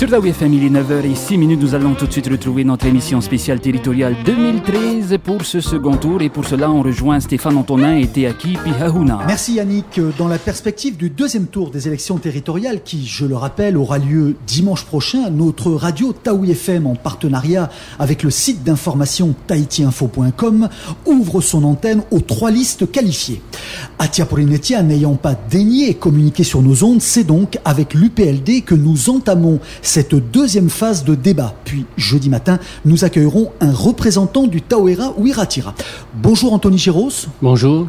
Sur la WFM, il est 9h06, nous allons tout de suite retrouver notre émission spéciale territoriale 2013 pour ce second tour. Et pour cela, on rejoint Stéphane Antonin et Teaki Pihaouna. Merci Yannick. Dans la perspective du deuxième tour des élections territoriales qui, je le rappelle, aura lieu dimanche prochain, notre radio Taoui FM, en partenariat avec le site d'information tahitiinfo.com, ouvre son antenne aux 3 listes qualifiées. Atia Porinetia n'ayant pas daigné communiquer sur nos ondes, c'est donc avec l'UPLD que nous entamons cette deuxième phase de débat. Puis, jeudi matin, nous accueillerons un représentant du Tauera Wiratira. Bonjour Anthony Géros. Bonjour.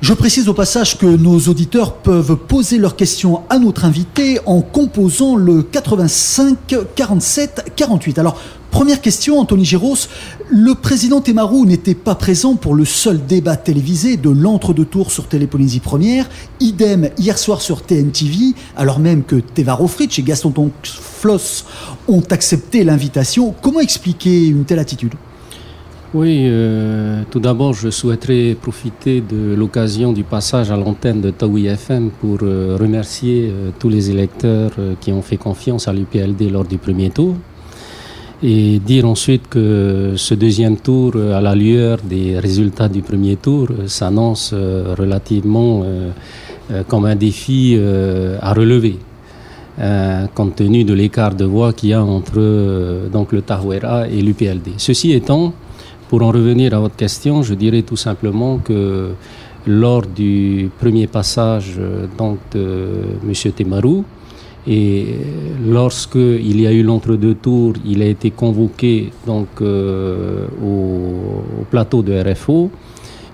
Je précise au passage que nos auditeurs peuvent poser leurs questions à notre invité en composant le 85 47 48. Alors, première question, Anthony Géros. Le président Temaru n'était pas présent pour le seul débat télévisé de l'entre-deux-tours sur Télépolynésie Première. Idem hier soir sur TNTV, alors même que Tevaro Fritsch et Gaston Floss ont accepté l'invitation. Comment expliquer une telle attitude ? Oui, tout d'abord, je souhaiterais profiter de l'occasion du passage à l'antenne de Taoui FM pour remercier tous les électeurs qui ont fait confiance à l'UPLD lors du premier tour et dire ensuite que ce deuxième tour, à la lueur des résultats du premier tour, s'annonce relativement comme un défi à relever, compte tenu de l'écart de voix qu'il y a entre donc le Tauera et l'UPLD. Ceci étant, pour en revenir à votre question, je dirais tout simplement que lors du premier passage donc de M. Temaru, et lorsqu'il y a eu l'entre-deux tours, il a été convoqué donc au plateau de RFO.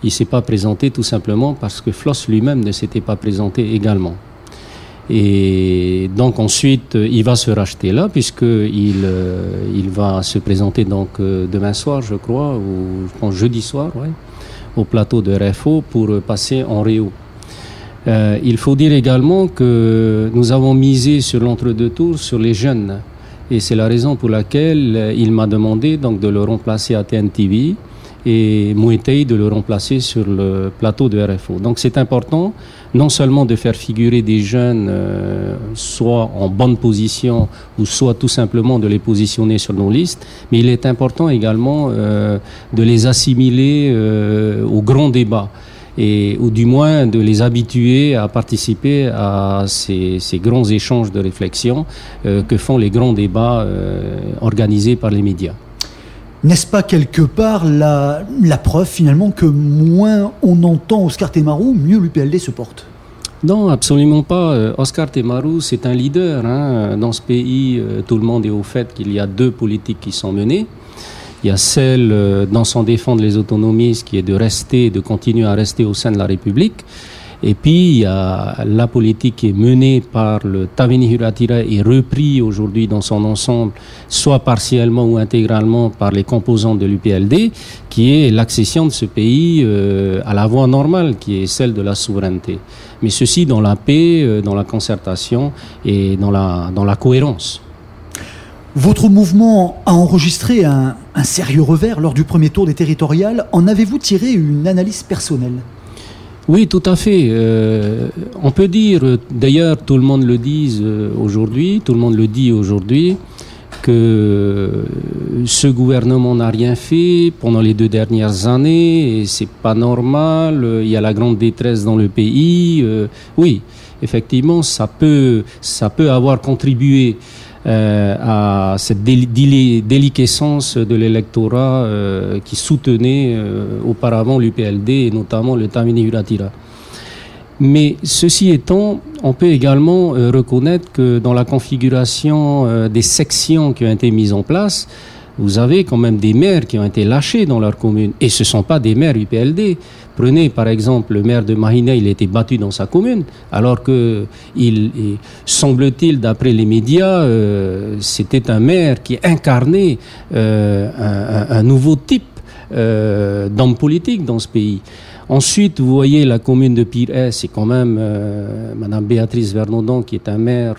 Il ne s'est pas présenté tout simplement parce que Floss lui-même ne s'était pas présenté également. Et donc ensuite, il va se racheter là puisqu'il va se présenter donc demain soir, je crois, ou je pense jeudi soir, ouais, au plateau de RFO pour passer en Réo. Il faut dire également que nous avons misé sur l'entre-deux tours sur les jeunes. Et c'est la raison pour laquelle il m'a demandé donc de le remplacer à TNTV et Mouetei de le remplacer sur le plateau de RFO. Donc c'est important non seulement de faire figurer des jeunes soit en bonne position ou soit tout simplement de les positionner sur nos listes, mais il est important également de les assimiler au grand débat. Ou du moins de les habituer à participer à ces grands échanges de réflexion que font les grands débats organisés par les médias. N'est-ce pas quelque part la preuve finalement que moins on entend Oscar Temaru, mieux l'UPLD se porte ? Non, absolument pas. Oscar Temaru, c'est un leader. Dans ce pays, tout le monde est au fait qu'il y a 2 politiques qui sont menées. Il y a celle dans son défendre les autonomistes qui est de continuer à rester au sein de la République. Et puis il y a la politique qui est menée par le Tavini Huratira et repris aujourd'hui dans son ensemble, soit partiellement ou intégralement par les composants de l'UPLD, qui est l'accession de ce pays à la voie normale, qui est celle de la souveraineté. Mais ceci dans la paix, dans la concertation et dans la cohérence. Votre mouvement a enregistré un sérieux revers lors du premier tour des territoriales. En avez-vous tiré une analyse personnelle ? Oui, tout à fait. On peut dire, d'ailleurs, tout le monde le dit aujourd'hui, que ce gouvernement n'a rien fait pendant les 2 dernières années et c'est pas normal. Il y a la grande détresse dans le pays. Oui, effectivement, ça peut avoir contribué à cette déliquescence de l'électorat qui soutenait auparavant l'UPLD et notamment le Tavini Huratira. Mais ceci étant, on peut également reconnaître que dans la configuration des sections qui ont été mises en place, vous avez quand même des maires qui ont été lâchés dans leur commune. Et ce ne sont pas des maires UPLD. Prenez par exemple le maire de Mahina, il a été battu dans sa commune, alors que semble-t-il, d'après les médias, c'était un maire qui incarnait un nouveau type d'homme politique dans ce pays. Ensuite, vous voyez la commune de Pire, c'est quand même Madame Béatrice Vernodon qui est un maire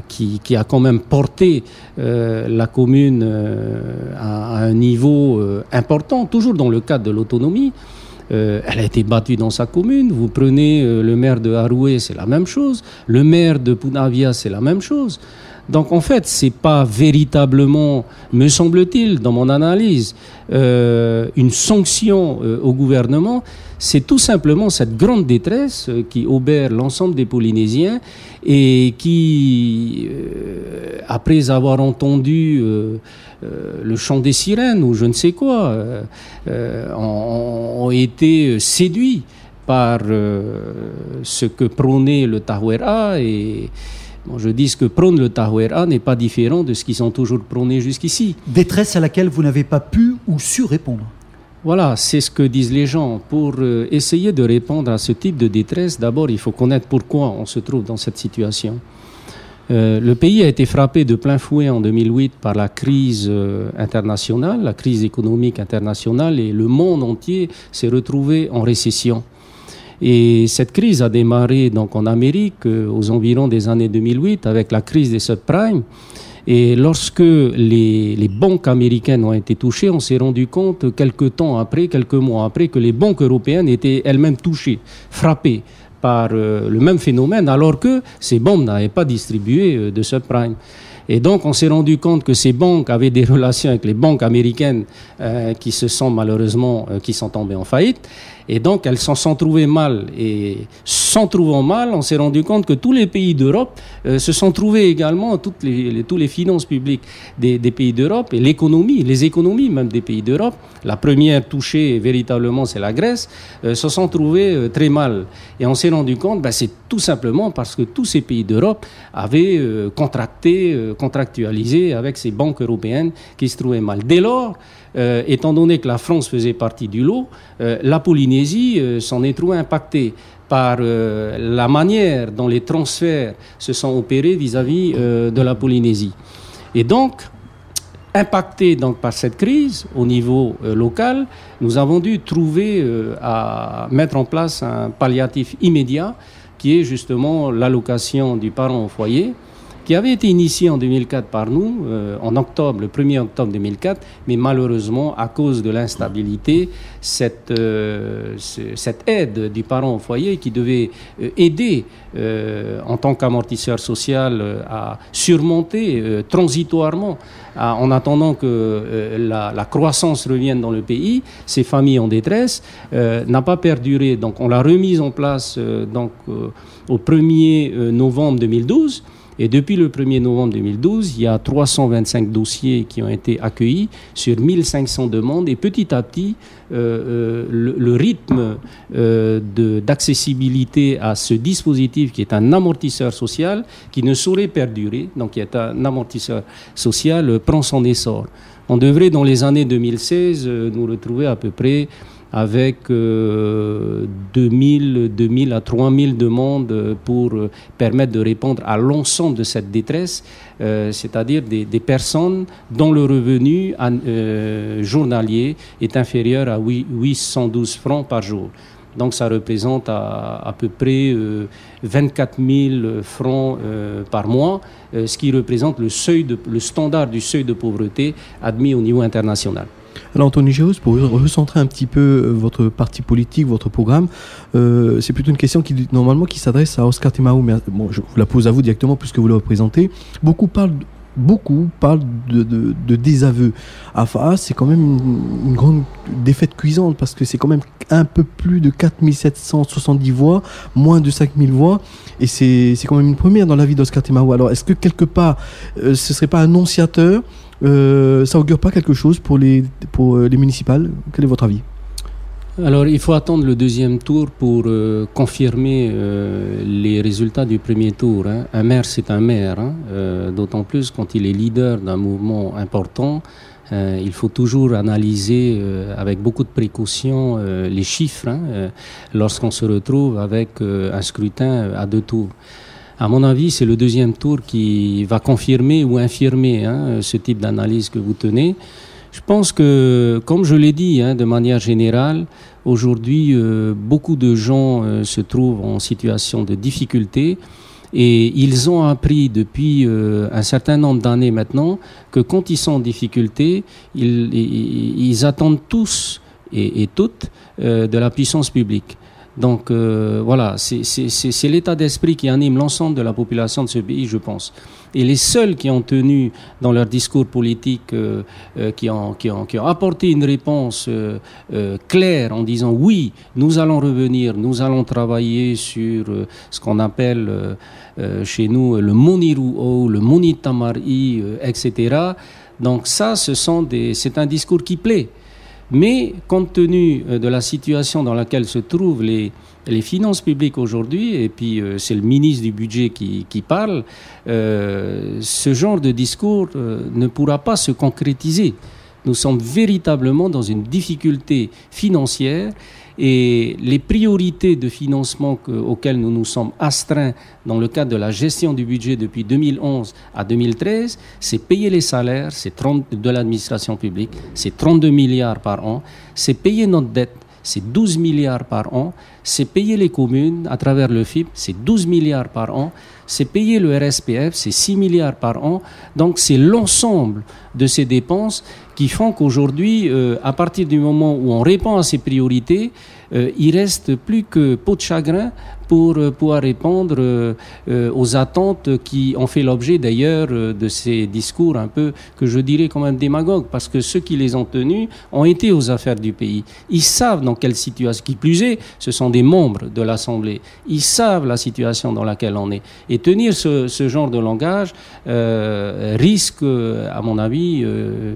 qui a quand même porté la commune à un niveau important, toujours dans le cadre de l'autonomie. Elle a été battue dans sa commune. Vous prenez le maire de Haroué, c'est la même chose. Le maire de Punavia, c'est la même chose. Donc en fait, c'est pas véritablement, me semble-t-il, dans mon analyse, une sanction au gouvernement. C'est tout simplement cette grande détresse qui obère l'ensemble des Polynésiens et qui, après avoir entendu le chant des sirènes ou je ne sais quoi, ont été séduits par ce que prônait le Tahuera. Et bon, je dis ce que prône le Tahuera n'est pas différent de ce qu'ils ont toujours prôné jusqu'ici. Détresse à laquelle vous n'avez pas pu ou su répondre. Voilà, c'est ce que disent les gens. Pour essayer de répondre à ce type de détresse, d'abord, il faut connaître pourquoi on se trouve dans cette situation. Le pays a été frappé de plein fouet en 2008 par la crise internationale, la crise économique internationale, et le monde entier s'est retrouvé en récession. Et cette crise a démarré donc en Amérique aux environs des années 2008 avec la crise des subprimes. Et lorsque les banques américaines ont été touchées, on s'est rendu compte quelques mois après, que les banques européennes étaient elles-mêmes touchées, frappées par le même phénomène, alors que ces banques n'avaient pas distribué de subprime. Et donc, on s'est rendu compte que ces banques avaient des relations avec les banques américaines qui sont tombées en faillite. Et donc, elles s'en sont trouvées mal. Et s'en trouvant mal, on s'est rendu compte que tous les pays d'Europe se sont trouvés également, tous les finances publiques des pays d'Europe et les économies même des pays d'Europe, la première touchée véritablement, c'est la Grèce, se sont trouvés très mal. Et on s'est rendu compte, c'est tout simplement parce que tous ces pays d'Europe avaient contractualisé avec ces banques européennes qui se trouvaient mal. Dès lors, étant donné que la France faisait partie du lot, la Polynésie s'en est trouvée impactée par la manière dont les transferts se sont opérés vis-à-vis de la Polynésie. Et donc, impactés par cette crise au niveau local, nous avons dû trouver à mettre en place un palliatif immédiat qui est justement l'allocation du parent au foyer, qui avait été initié en 2004 par nous, le 1er octobre 2004, mais malheureusement, à cause de l'instabilité, cette aide du parent au foyer qui devait aider en tant qu'amortisseur social à surmonter transitoirement, en attendant que la croissance revienne dans le pays, ces familles en détresse, n'a pas perduré. Donc on l'a remise en place au 1er novembre 2012. Et depuis le 1er novembre 2012, il y a 325 dossiers qui ont été accueillis sur 1500 demandes. Et petit à petit, le rythme d'accessibilité à ce dispositif qui est un amortisseur social, qui ne saurait perdurer, donc qui est un amortisseur social, prend son essor. On devrait, dans les années 2016, nous retrouver à peu près avec 2000 à 3000 demandes pour permettre de répondre à l'ensemble de cette détresse, c'est-à-dire des personnes dont le revenu journalier est inférieur à 812 francs par jour. Donc ça représente à peu près 24 000 francs par mois, ce qui représente le standard du seuil de pauvreté admis au niveau international. Alors Anthony Géraud, pour recentrer un petit peu votre parti politique, votre programme, c'est plutôt une question qui s'adresse à Oscar Temahu, mais bon, je vous la pose à vous directement puisque vous le représentez. Beaucoup parlent de désaveu. AFA, c'est quand même une grande défaite cuisante parce que c'est quand même un peu plus de 4770 voix, moins de 5000 voix, et c'est quand même une première dans la vie d'Oscar Temahu. Alors est-ce que quelque part ce serait pas annonciateur, ça augure pas quelque chose pour les municipales? Quel est votre avis? Alors, il faut attendre le deuxième tour pour confirmer les résultats du premier tour. Hein. Un maire, c'est un maire, d'autant plus quand il est leader d'un mouvement important. Il faut toujours analyser avec beaucoup de précaution les chiffres lorsqu'on se retrouve avec un scrutin à 2 tours. À mon avis, c'est le deuxième tour qui va confirmer ou infirmer ce type d'analyse que vous tenez. Je pense que, comme je l'ai dit, de manière générale, aujourd'hui, beaucoup de gens se trouvent en situation de difficulté et ils ont appris depuis un certain nombre d'années maintenant que quand ils sont en difficulté, ils attendent tous et toutes de la puissance publique. Donc voilà, c'est l'état d'esprit qui anime l'ensemble de la population de ce pays, je pense. Et les seuls qui ont tenu dans leur discours politique, qui ont apporté une réponse claire en disant oui, nous allons revenir, nous allons travailler sur ce qu'on appelle chez nous le Moniruo, le Monitamari, etc. Donc ça, c'est un discours qui plaît. Mais compte tenu de la situation dans laquelle se trouvent les finances publiques aujourd'hui, et puis c'est le ministre du budget qui parle, ce genre de discours ne pourra pas se concrétiser. Nous sommes véritablement dans une difficulté financière et les priorités de financement auxquelles nous nous sommes astreints dans le cadre de la gestion du budget depuis 2011 à 2013, c'est payer les salaires, de l'administration publique, c'est 32 milliards par an, c'est payer notre dette, c'est 12 milliards par an, c'est payer les communes à travers le FIP, c'est 12 milliards par an, c'est payer le RSPF, c'est 6 milliards par an. Donc c'est l'ensemble de ces dépenses qui font qu'aujourd'hui, à partir du moment où on répond à ces priorités, il reste plus que peau de chagrin pour pouvoir répondre aux attentes qui ont fait l'objet d'ailleurs de ces discours un peu, que je dirais quand même démagogues, parce que ceux qui les ont tenus ont été aux affaires du pays. Ils savent dans quelle situation, qui plus est, ce sont des membres de l'Assemblée, ils savent la situation dans laquelle on est. Et tenir ce genre de langage risque, à mon avis,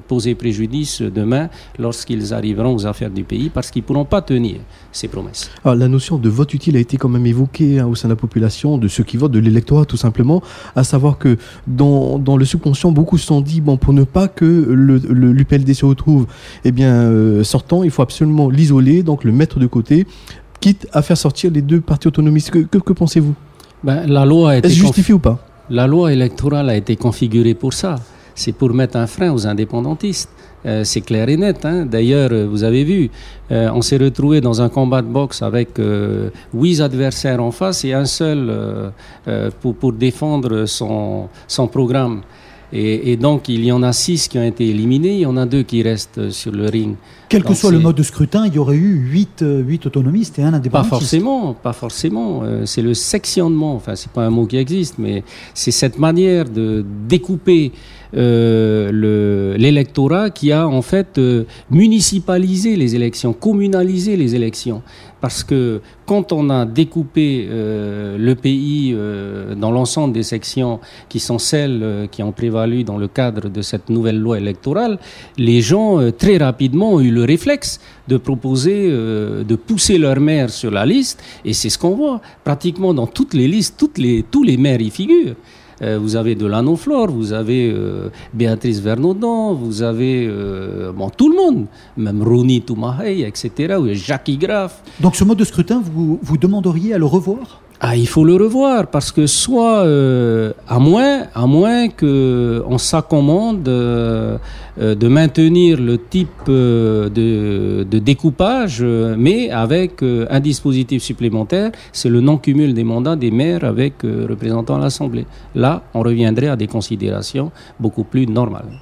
poser préjudice demain lorsqu'ils arriveront aux affaires du pays, parce qu'ils ne pourront pas tenir ces promesses. Alors, la notion de vote utile a été quand même évoquée au sein de la population, de ceux qui votent, de l'électorat tout simplement, à savoir que dans le subconscient, beaucoup se sont dit, bon, pour ne pas que l'UPLD se retrouve sortant, il faut absolument l'isoler, donc le mettre de côté, quitte à faire sortir les deux partis autonomistes. Que pensez-vous? La loi a été Est-ce justifié ou pas? La loi électorale a été configurée pour ça. C'est pour mettre un frein aux indépendantistes. C'est clair et net. D'ailleurs, vous avez vu, on s'est retrouvé dans un combat de boxe avec 8 adversaires en face et un seul pour défendre son programme. Et donc, il y en a 6 qui ont été éliminés, il y en a 2 qui restent sur le ring. Quel que soit le mode de scrutin, il y aurait eu 8 autonomistes et un indépendantiste. Pas forcément. C'est le sectionnement, enfin, c'est pas un mot qui existe, mais c'est cette manière de découper l'électorat qui a en fait municipalisé les élections, communalisé les élections. Parce que quand on a découpé le pays dans l'ensemble des sections qui sont celles qui ont prévalu dans le cadre de cette nouvelle loi électorale, les gens très rapidement ont eu le réflexe de proposer, de pousser leur maire sur la liste, et c'est ce qu'on voit pratiquement dans toutes les listes, tous les maires y figurent. Vous avez Delano Flore, vous avez Béatrice Vernaudan, vous avez tout le monde, même Ronnie Toumahaye, etc., ou Jacques Graff. Donc ce mode de scrutin, vous demanderiez à le revoir ? Il faut le revoir, parce que soit, à moins qu'on s'accommode de maintenir le type de découpage, mais avec un dispositif supplémentaire, c'est le non-cumul des mandats des maires avec représentants à l'Assemblée. Là, on reviendrait à des considérations beaucoup plus normales.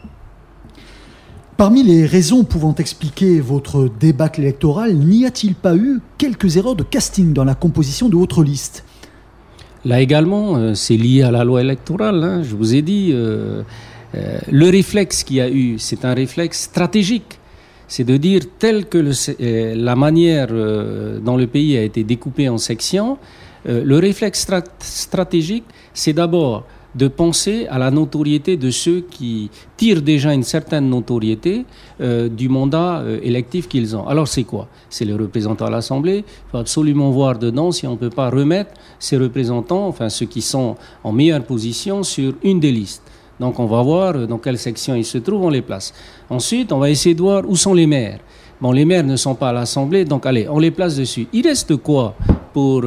Parmi les raisons pouvant expliquer votre débâcle électoral, n'y a-t-il pas eu quelques erreurs de casting dans la composition de votre liste ? Là également, c'est lié à la loi électorale. Je vous ai dit, le réflexe qu'il y a eu, c'est un réflexe stratégique. C'est de dire, tel que la manière dont le pays a été découpé en sections, le réflexe stratégique, c'est d'abord de penser à la notoriété de ceux qui tirent déjà une certaine notoriété du mandat électif qu'ils ont. Alors c'est quoi ? C'est les représentants à l'Assemblée. Il faut absolument voir dedans si on ne peut pas remettre ces représentants, enfin ceux qui sont en meilleure position, sur une des listes. Donc on va voir dans quelle section ils se trouvent, on les place. Ensuite, on va essayer de voir où sont les maires. Bon, les maires ne sont pas à l'Assemblée, donc allez, on les place dessus. Il reste quoi pour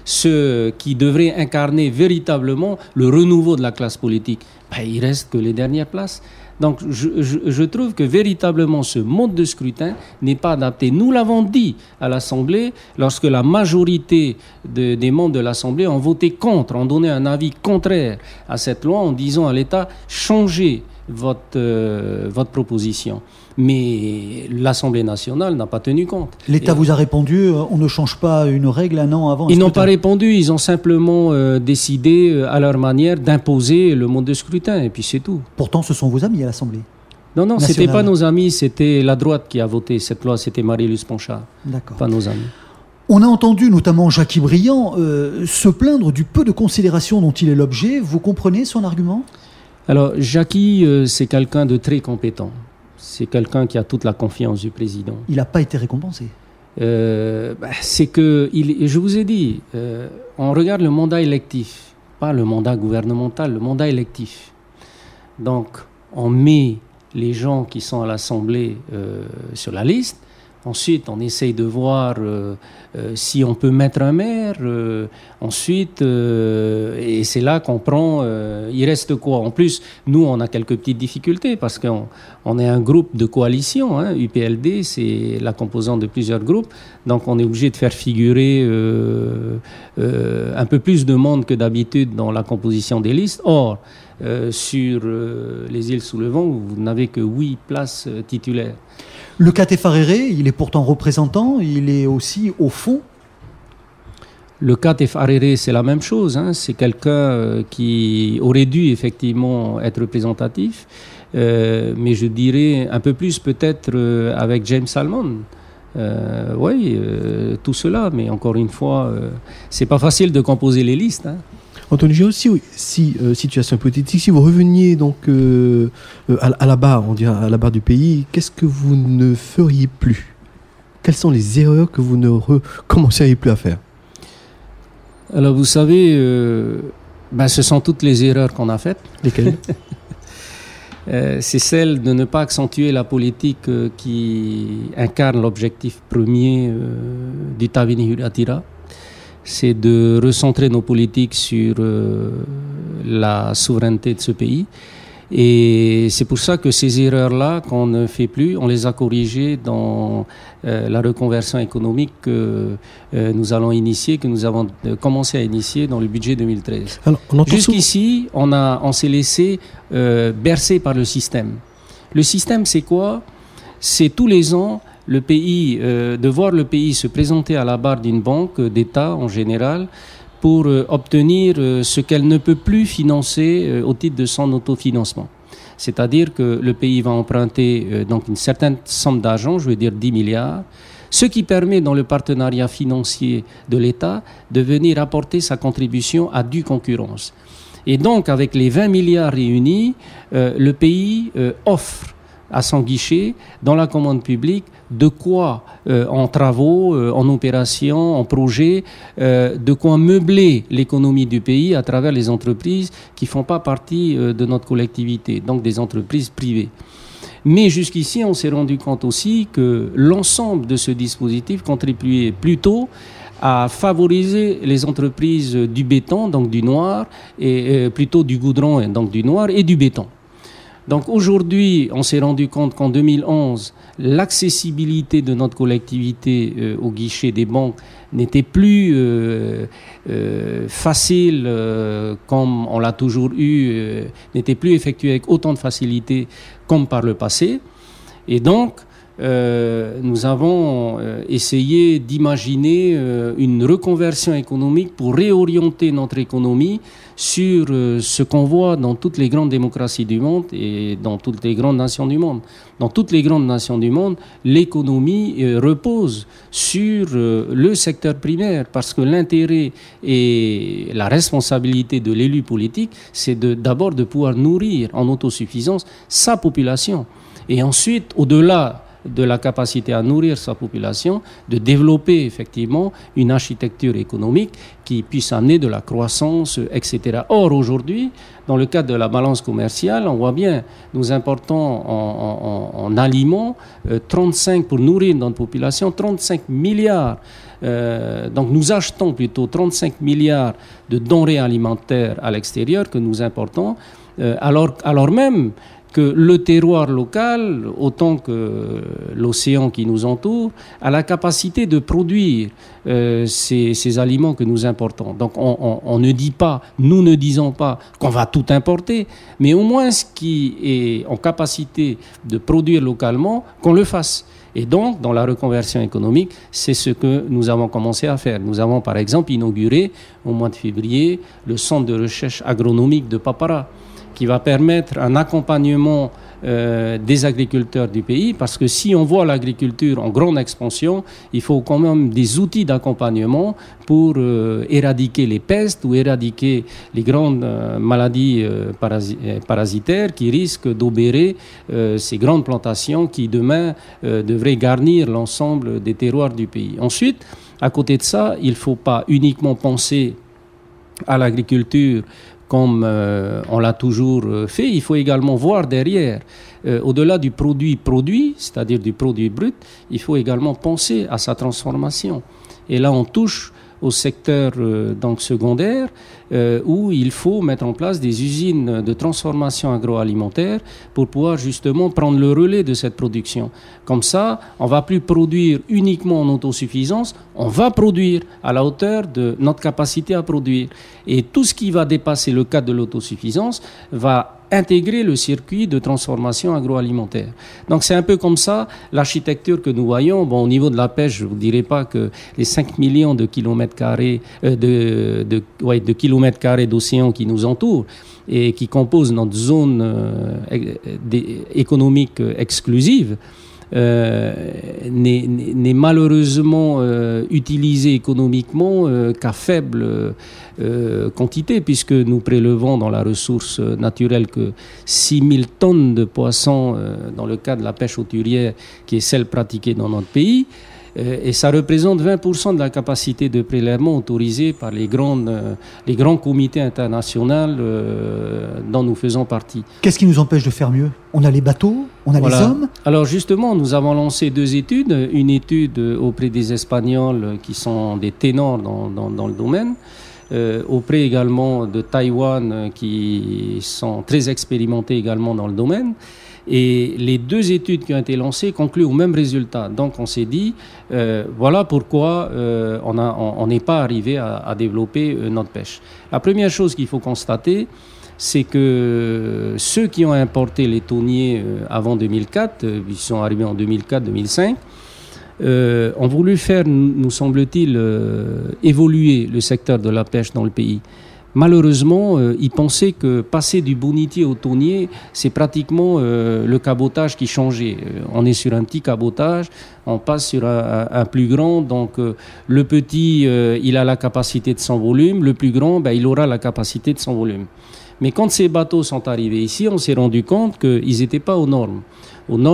ceux qui devraient incarner véritablement le renouveau de la classe politique ? Il reste que les dernières places. Donc je trouve que véritablement ce mode de scrutin n'est pas adapté. Nous l'avons dit à l'Assemblée lorsque la majorité des membres de l'Assemblée ont voté contre, ont donné un avis contraire à cette loi en disant à l'État « changez votre proposition. Mais l'Assemblée nationale n'a pas tenu compte. L'État vous a répondu, on ne change pas une règle un an avant. Ils n'ont pas répondu, ils ont simplement décidé à leur manière d'imposer le mode de scrutin, et puis c'est tout. Pourtant, ce sont vos amis à l'Assemblée. Non, c'était pas nos amis, c'était la droite qui a voté cette loi, c'était Marie-Luce Ponchard, pas nos amis. On a entendu notamment Jackie Briand se plaindre du peu de considération dont il est l'objet. Vous comprenez son argument ? Alors, Jackie, c'est quelqu'un de très compétent. C'est quelqu'un qui a toute la confiance du président. Il n'a pas été récompensé. C'est que, je vous ai dit, on regarde le mandat électif, pas le mandat gouvernemental, le mandat électif. Donc, on met les gens qui sont à l'Assemblée sur la liste. Ensuite, on essaye de voir si on peut mettre un maire. Ensuite, et c'est là qu'on prend... il reste quoi ? En plus, nous, on a quelques petites difficultés parce qu'on est un groupe de coalition. UPLD, c'est la composante de plusieurs groupes. Donc, on est obligé de faire figurer un peu plus de monde que d'habitude dans la composition des listes. Or, sur les îles sous le vent, vous n'avez que 8 places titulaires. Le Kate Farere, il est pourtant représentant, il est aussi au fond. Le Kate Farere, c'est la même chose. C'est quelqu'un qui aurait dû effectivement être représentatif, mais je dirais un peu plus peut-être avec James Salmon. Tout cela, mais encore une fois, c'est pas facile de composer les listes. Anthony Géraud, situation hypothétique, si vous reveniez donc à la barre, on dirait à la barre du pays, qu'est-ce que vous ne feriez plus ? Quelles sont les erreurs que vous ne recommenceriez plus à faire ? Alors vous savez, ce sont toutes les erreurs qu'on a faites. Lesquelles ? C'est celle de ne pas accentuer la politique qui incarne l'objectif premier du Tawini Huratira. C'est de recentrer nos politiques sur la souveraineté de ce pays. Et c'est pour ça que ces erreurs-là, qu'on ne fait plus, on les a corrigées dans la reconversion économique que nous allons initier, que nous avons commencé à initier dans le budget 2013. Alors, jusqu'ici, on s'est laissé bercer par le système. Le système, c'est quoi ? C'est tous les ans le pays, de voir le pays se présenter à la barre d'une banque d'État en général pour obtenir ce qu'elle ne peut plus financer au titre de son autofinancement. C'est-à-dire que le pays va emprunter donc une certaine somme d'argent, je veux dire 10 milliards, ce qui permet dans le partenariat financier de l'État de venir apporter sa contribution à due concurrence. Et donc avec les 20 milliards réunis, le pays offre à son guichet, dans la commande publique, de quoi, en travaux, en opérations, en projets, de quoi meubler l'économie du pays à travers les entreprises qui ne font pas partie de notre collectivité, donc des entreprises privées. Mais jusqu'ici, on s'est rendu compte aussi que l'ensemble de ce dispositif contribuait plutôt à favoriser les entreprises du béton, donc du noir, et plutôt du goudron, donc du noir, et du béton. Donc aujourd'hui, on s'est rendu compte qu'en 2011, l'accessibilité de notre collectivité au guichet des banques n'était plus facile comme on l'a toujours eu, n'était plus effectuée avec autant de facilité comme par le passé. Et donc, nous avons essayé d'imaginer une reconversion économique pour réorienter notre économie sur ce qu'on voit dans toutes les grandes démocraties du monde et dans toutes les grandes nations du monde. Dans toutes les grandes nations du monde, l'économie repose sur le secteur primaire parce que l'intérêt et la responsabilité de l'élu politique, c'est d'abord de pouvoir nourrir en autosuffisance sa population. Et ensuite, au-delà de la capacité à nourrir sa population, de développer effectivement une architecture économique qui puisse amener de la croissance, etc. Or, aujourd'hui, dans le cadre de la balance commerciale, on voit bien, nous importons en aliments 35, pour nourrir notre population, 35 milliards. Donc nous achetons plutôt 35 milliards de denrées alimentaires à l'extérieur que nous importons, alors même que le terroir local, autant que l'océan qui nous entoure, a la capacité de produire ces aliments que nous importons. Donc on ne dit pas, nous ne disons pas qu'on va tout importer, mais au moins ce qui est en capacité de produire localement, qu'on le fasse. Et donc, dans la reconversion économique, c'est ce que nous avons commencé à faire. Nous avons, par exemple, inauguré au mois de février le centre de recherche agronomique de Papara, qui va permettre un accompagnement des agriculteurs du pays, parce que si on voit l'agriculture en grande expansion, il faut quand même des outils d'accompagnement pour éradiquer les pestes ou éradiquer les grandes maladies parasitaires qui risquent d'obérer ces grandes plantations qui demain devraient garnir l'ensemble des terroirs du pays. Ensuite, à côté de ça, il ne faut pas uniquement penser à l'agriculture comme on l'a toujours fait, il faut également voir derrière, au-delà du produit, c'est-à-dire du produit brut, il faut également penser à sa transformation. Et là, on touche au secteur donc secondaire, où il faut mettre en place des usines de transformation agroalimentaire pour pouvoir justement prendre le relais de cette production. Comme ça, on ne va plus produire uniquement en autosuffisance, on va produire à la hauteur de notre capacité à produire. Et tout ce qui va dépasser le cadre de l'autosuffisance va intégrer le circuit de transformation agroalimentaire. Donc c'est un peu comme ça l'architecture que nous voyons. Bon, au niveau de la pêche, je ne vous dirai pas que les 5 millions de kilomètres carrés d'océan qui nous entourent et qui composent notre zone économique exclusive n'est malheureusement utilisé économiquement qu'à faible quantité, puisque nous prélevons dans la ressource naturelle que 6000 tonnes de poissons dans le cas de la pêche hauturière, qui est celle pratiquée dans notre pays. Et ça représente 20% de la capacité de prélèvement autorisée par les grands comités internationaux dont nous faisons partie. Dans qui nous empêche de faire mieux? On a les bateaux, on a les hommes. Alors justement, nous avons lancé 2 études. Une étude auprès des Espagnols qui sont des ténors dans le domaine, auprès également de Taïwan qui sont très expérimentés également dans le domaine. Et les 2 études qui ont été lancées concluent au même résultat. Donc on s'est dit, voilà pourquoi on n'est pas arrivé à développer notre pêche. La première chose qu'il faut constater, c'est que ceux qui ont importé les thoniers avant 2004, ils sont arrivés en 2004-2005, ont voulu faire, nous semble-t-il, évoluer le secteur de la pêche dans le pays. Malheureusement, ils pensaient que passer du bonitier au thonier, c'est pratiquement le cabotage qui changeait. On est sur un petit cabotage, on passe sur un plus grand, donc le petit, il a la capacité de son volume, le plus grand, il aura la capacité de son volume. Mais quand ces bateaux sont arrivés ici, on s'est rendu compte qu'ils n'étaient pas aux normes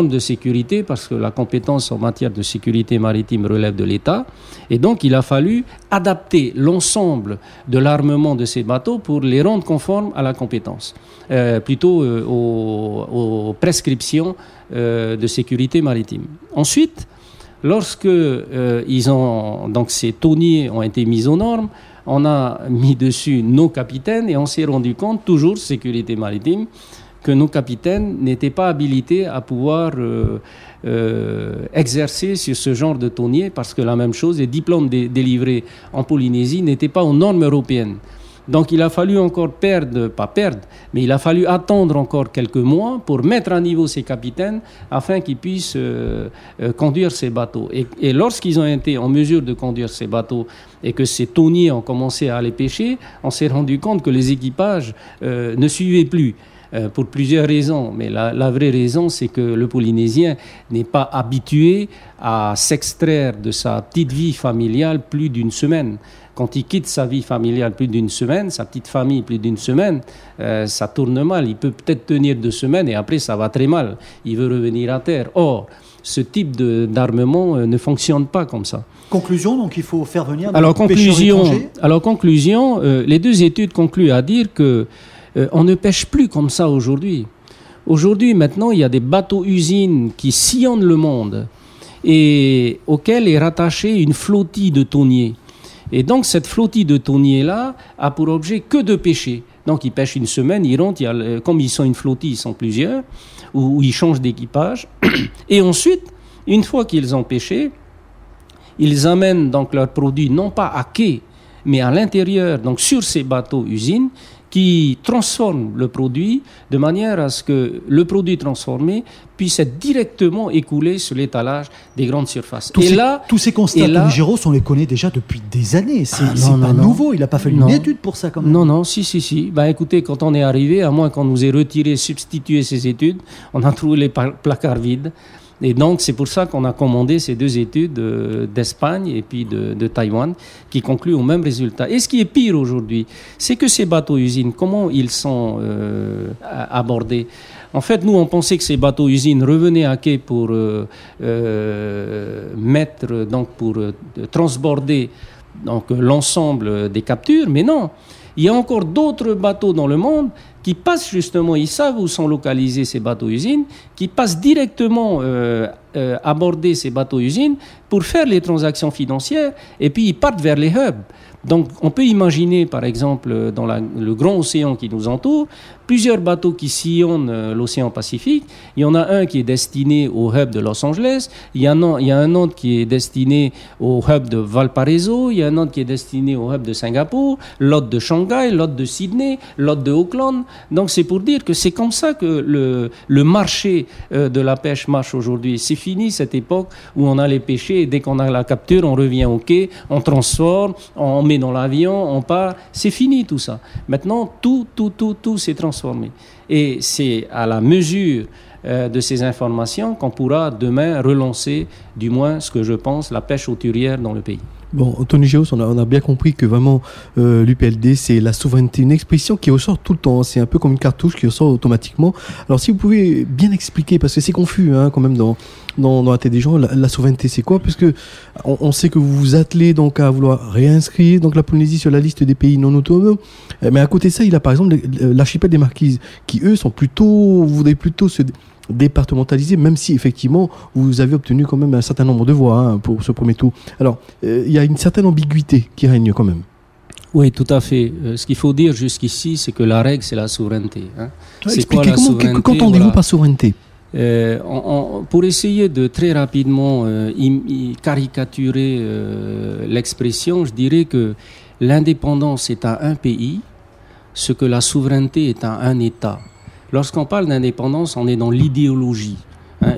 de sécurité, parce que la compétence en matière de sécurité maritime relève de l'État. Et donc, il a fallu adapter l'ensemble de l'armement de ces bateaux pour les rendre conformes à la compétence, plutôt aux prescriptions de sécurité maritime. Ensuite, lorsque donc ces thoniers ont été mis aux normes, on a mis dessus nos capitaines et on s'est rendu compte, toujours sécurité maritime, que nos capitaines n'étaient pas habilités à pouvoir exercer sur ce genre de thonier, parce que la même chose, les diplômes délivrés en Polynésie n'étaient pas aux normes européennes. Donc il a fallu encore mais il a fallu attendre encore quelques mois pour mettre à niveau ces capitaines afin qu'ils puissent conduire ces bateaux. Et lorsqu'ils ont été en mesure de conduire ces bateaux et que ces thoniers ont commencé à aller pêcher, on s'est rendu compte que les équipages ne suivaient plus. Pour plusieurs raisons, mais la vraie raison, c'est que le Polynésien n'est pas habitué à s'extraire de sa petite vie familiale plus d'une semaine. Quand il quitte sa vie familiale plus d'une semaine, sa petite famille plus d'une semaine, ça tourne mal. Il peut peut-être tenir 2 semaines et après ça va très mal. Il veut revenir à terre. Or, ce type d'armement ne fonctionne pas comme ça. Conclusion, donc il faut faire venir des pêcheurs étrangers. Les 2 études concluent à dire que on ne pêche plus comme ça aujourd'hui. Aujourd'hui, maintenant, il y a des bateaux-usines qui sillonnent le monde et auxquels est rattachée une flottille de thoniers. Et donc cette flottille de thoniers-là a pour objet que de pêcher. Donc ils pêchent une semaine, ils rentrent, comme ils sont une flottille, ils sont plusieurs, où ils changent d'équipage. Et ensuite, une fois qu'ils ont pêché, ils amènent donc leurs produits non pas à quai, mais à l'intérieur, donc sur ces bateaux-usines, qui transforment le produit de manière à ce que le produit transformé puisse être directement écoulé sur l'étalage des grandes surfaces. Tous ces constats, Tony Géraud, on les connaît déjà depuis des années. C'est pas nouveau, il n'a pas fallu une étude pour ça quand même. Non, si. Ben, écoutez, quand on est arrivé, à moins qu'on nous ait retiré, substitué ces études, on a trouvé les placards vides. Et donc, c'est pour ça qu'on a commandé ces 2 études d'Espagne et puis de Taïwan qui concluent au même résultat. Et ce qui est pire aujourd'hui, c'est que ces bateaux-usines, comment ils sont abordés? En fait, nous, on pensait que ces bateaux-usines revenaient à quai pour transborder donc, l'ensemble des captures, mais non. Il y a encore d'autres bateaux dans le monde qui passent justement, ils savent où sont localisés ces bateaux-usines, qui passent directement aborder ces bateaux-usines pour faire les transactions financières et puis ils partent vers les hubs. Donc on peut imaginer par exemple dans le grand océan qui nous entoure, plusieurs bateaux qui sillonnent l'océan Pacifique. Il y en a un qui est destiné au hub de Los Angeles, il y a un autre qui est destiné au hub de Valparaiso, il y a un autre qui est destiné au hub de Singapour, l'autre de Shanghai, l'autre de Sydney, l'autre de Auckland. Donc c'est pour dire que c'est comme ça que le marché de la pêche marche aujourd'hui. C'est fini cette époque où on allait pêcher et dès qu'on a la capture, on revient au quai, on transforme, on met dans l'avion, on part. C'est fini tout ça. Maintenant, tout s'est transformé. Et c'est à la mesure de ces informations qu'on pourra demain relancer, du moins ce que je pense, la pêche hauturière dans le pays. Bon, Tony Géraud, on a bien compris que vraiment l'UPLD, c'est la souveraineté, une expression qui ressort tout le temps. C'est un peu comme une cartouche qui ressort automatiquement. Alors, si vous pouvez bien expliquer, parce que c'est confus quand même dans la tête des gens, la souveraineté, c'est quoi? Puisque on sait que vous vous attelez donc à vouloir réinscrire donc la Polynésie sur la liste des pays non autonomes. Mais à côté de ça, il y a par exemple l'archipel des Marquises, qui eux voudraient plutôt se départementalisé, même si effectivement vous avez obtenu quand même un certain nombre de voix pour ce premier tour. Alors, il y a une certaine ambiguïté qui règne quand même. Oui, tout à fait. Ce qu'il faut dire jusqu'ici, c'est que la règle, c'est la souveraineté. C'est quoi la souveraineté? Qu'entendez-vous par souveraineté? Pour essayer de très rapidement caricaturer l'expression, je dirais que l'indépendance est à un pays, ce que la souveraineté est à un État. Lorsqu'on parle d'indépendance, on est dans l'idéologie.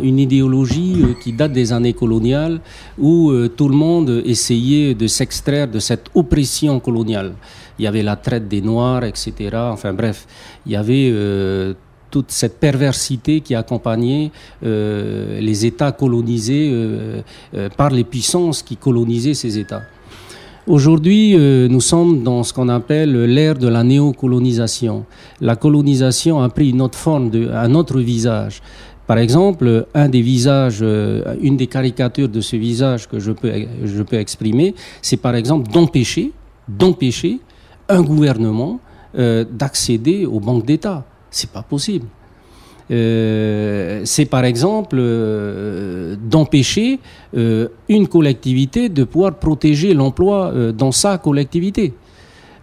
Une idéologie qui date des années coloniales où tout le monde essayait de s'extraire de cette oppression coloniale. Il y avait la traite des Noirs, etc. Enfin bref, il y avait toute cette perversité qui accompagnait les États colonisés par les puissances qui colonisaient ces États. Aujourd'hui, nous sommes dans ce qu'on appelle l'ère de la néocolonisation. La colonisation a pris une autre forme, un autre visage. Par exemple, un des visages, une des caricatures de ce visage que je peux exprimer, c'est par exemple d'empêcher un gouvernement d'accéder aux banques d'État. C'est pas possible. C'est par exemple d'empêcher une collectivité de pouvoir protéger l'emploi dans sa collectivité.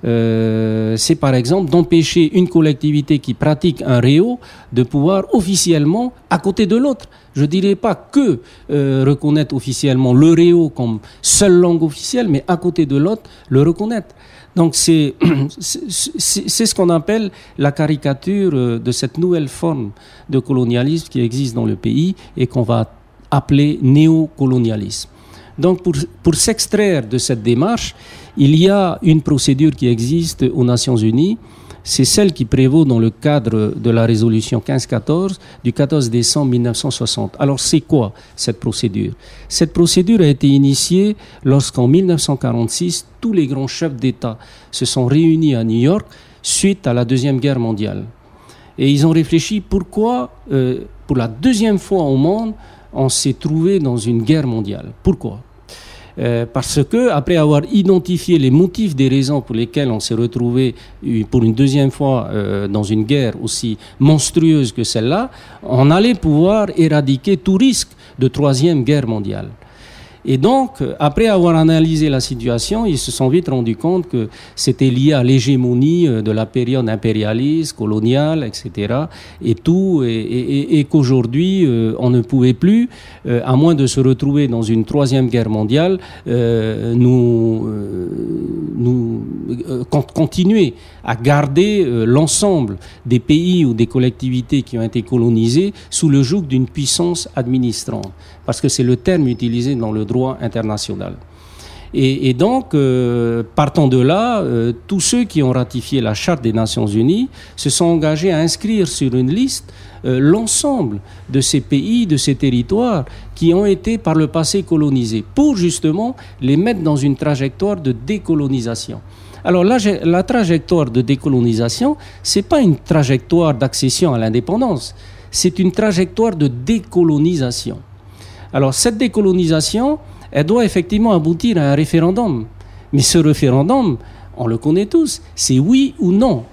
C'est par exemple d'empêcher une collectivité qui pratique un réo de pouvoir officiellement, à côté de l'autre, je ne dirais pas que reconnaître officiellement le réo comme seule langue officielle, mais à côté de l'autre, le reconnaître. Donc c'est ce qu'on appelle la caricature de cette nouvelle forme de colonialisme qui existe dans le pays et qu'on va appeler néocolonialisme. Donc pour s'extraire de cette démarche, il y a une procédure qui existe aux Nations Unies, c'est celle qui prévaut dans le cadre de la résolution 1514 du 14 décembre 1960. Alors c'est quoi cette procédure? Cette procédure a été initiée lorsqu'en 1946, tous les grands chefs d'État se sont réunis à New York suite à la Deuxième Guerre mondiale. Et ils ont réfléchi pourquoi, pour la deuxième fois au monde, on s'est trouvé dans une guerre mondiale. Pourquoi? Parce que, après avoir identifié les motifs des raisons pour lesquelles on s'est retrouvé pour une deuxième fois dans une guerre aussi monstrueuse que celle-là, on allait pouvoir éradiquer tout risque de troisième guerre mondiale. Et donc, après avoir analysé la situation, ils se sont vite rendus compte que c'était lié à l'hégémonie de la période impérialiste, coloniale, etc. et tout, et qu'aujourd'hui, on ne pouvait plus, à moins de se retrouver dans une troisième guerre mondiale, continuer à garder l'ensemble des pays ou des collectivités qui ont été colonisés sous le joug d'une puissance administrante, parce que c'est le terme utilisé dans le droit international. Et donc, partant de là, tous ceux qui ont ratifié la Charte des Nations Unies se sont engagés à inscrire sur une liste l'ensemble de ces pays, de ces territoires qui ont été par le passé colonisés, pour justement les mettre dans une trajectoire de décolonisation. Alors là, la trajectoire de décolonisation, c'est pas une trajectoire d'accession à l'indépendance, c'est une trajectoire de décolonisation. Alors cette décolonisation, elle doit effectivement aboutir à un référendum. Mais ce référendum, on le connaît tous, c'est oui ou non.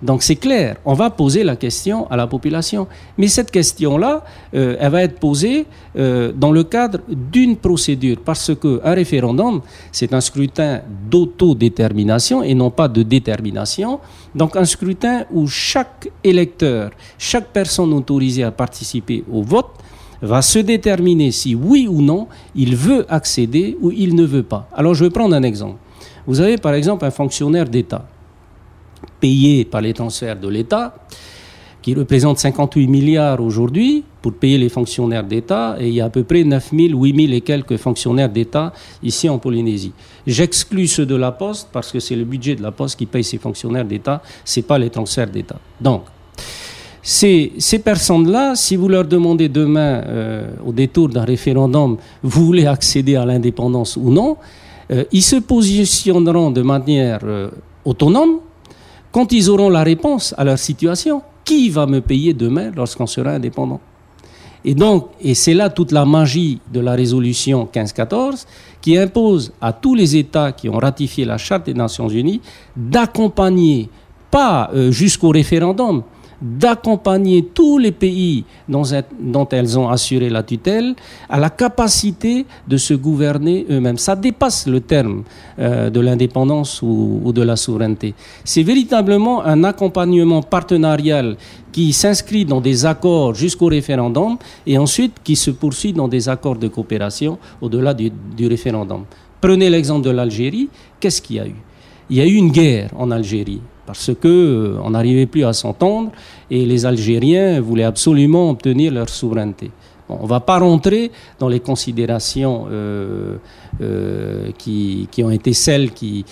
Donc c'est clair, on va poser la question à la population. Mais cette question-là, elle va être posée dans le cadre d'une procédure, parce qu'un référendum, c'est un scrutin d'autodétermination et non pas de détermination. Donc un scrutin où chaque électeur, chaque personne autorisée à participer au vote, va se déterminer si oui ou non il veut accéder ou il ne veut pas. Alors je vais prendre un exemple. Vous avez par exemple un fonctionnaire d'État payé par les transferts de l'État, qui représente 58 milliards aujourd'hui pour payer les fonctionnaires d'État, et il y a à peu près 9 000, 8 000 et quelques fonctionnaires d'État ici en Polynésie. J'exclus ceux de la Poste parce que c'est le budget de la Poste qui paye ces fonctionnaires d'État, c'est pas les transferts d'État. Donc, ces personnes-là, si vous leur demandez demain, au détour d'un référendum, vous voulez accéder à l'indépendance ou non, ils se positionneront de manière autonome quand ils auront la réponse à leur situation. Qui va me payer demain lorsqu'on sera indépendant? Et donc, et c'est là toute la magie de la résolution 1514 qui impose à tous les États qui ont ratifié la Charte des Nations Unies d'accompagner, pas jusqu'au référendum, d'accompagner tous les pays dont elles ont assuré la tutelle à la capacité de se gouverner eux-mêmes. Ça dépasse le terme de l'indépendance ou de la souveraineté. C'est véritablement un accompagnement partenarial qui s'inscrit dans des accords jusqu'au référendum et ensuite qui se poursuit dans des accords de coopération au-delà du référendum. Prenez l'exemple de l'Algérie. Qu'est-ce qu'il y a eu? Il y a eu une guerre en Algérie, parce qu'on n'arrivait plus à s'entendre et les Algériens voulaient absolument obtenir leur souveraineté. Bon, on ne va pas rentrer dans les considérations qui ont été celles qui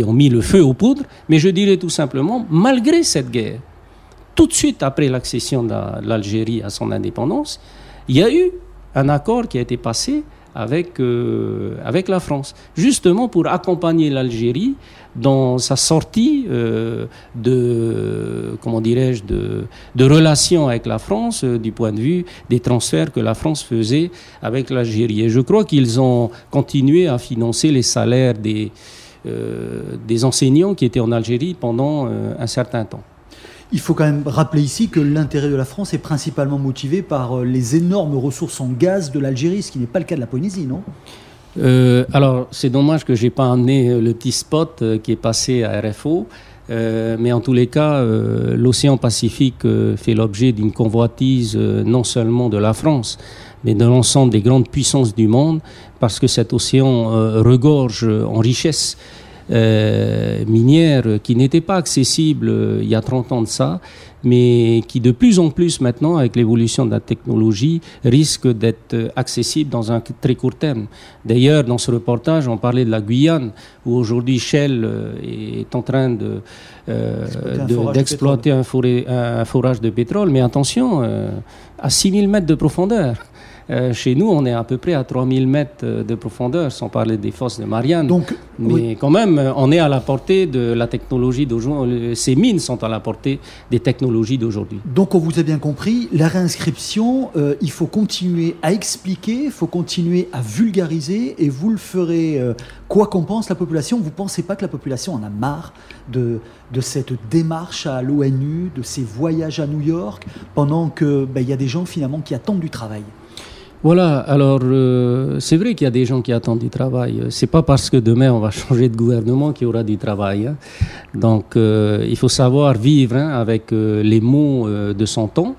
ont mis le feu aux poudres, mais je dirais tout simplement, malgré cette guerre, tout de suite après l'accession de l'Algérie à son indépendance, il y a eu un accord qui a été passé avec la France, justement pour accompagner l'Algérie dans sa sortie de relations avec la France du point de vue des transferts que la France faisait avec l'Algérie. Et je crois qu'ils ont continué à financer les salaires des enseignants qui étaient en Algérie pendant un certain temps. Il faut quand même rappeler ici que l'intérêt de la France est principalement motivé par les énormes ressources en gaz de l'Algérie, ce qui n'est pas le cas de la Polynésie, non ? Alors, c'est dommage que je n'ai pas amené le petit spot qui est passé à RFO, mais en tous les cas, l'océan Pacifique fait l'objet d'une convoitise non seulement de la France, mais de l'ensemble des grandes puissances du monde, parce que cet océan regorge en richesses minières qui n'étaient pas accessibles il y a 30 ans de ça, mais qui de plus en plus maintenant, avec l'évolution de la technologie, risquent d'être accessibles dans un très court terme. D'ailleurs, dans ce reportage, on parlait de la Guyane, où aujourd'hui Shell est en train d'exploiter un forage de pétrole, mais attention, à 6000 mètres de profondeur. Chez nous, on est à peu près à 3000 mètres de profondeur, sans parler des fosses de Marianne. Donc, mais oui, quand même, on est à la portée de la technologie d'aujourd'hui. Ces mines sont à la portée des technologies d'aujourd'hui. Donc, on vous a bien compris, la réinscription, il faut continuer à expliquer, il faut continuer à vulgariser, et vous le ferez quoi qu'en pense la population. Vous ne pensez pas que la population en a marre de cette démarche à l'ONU, de ces voyages à New York, pendant qu'il y a des gens finalement qui attendent du travail? Voilà, alors c'est vrai qu'il y a des gens qui attendent du travail. C'est pas parce que demain on va changer de gouvernement qu'il y aura du travail. Hein. Donc il faut savoir vivre avec les maux de son temps.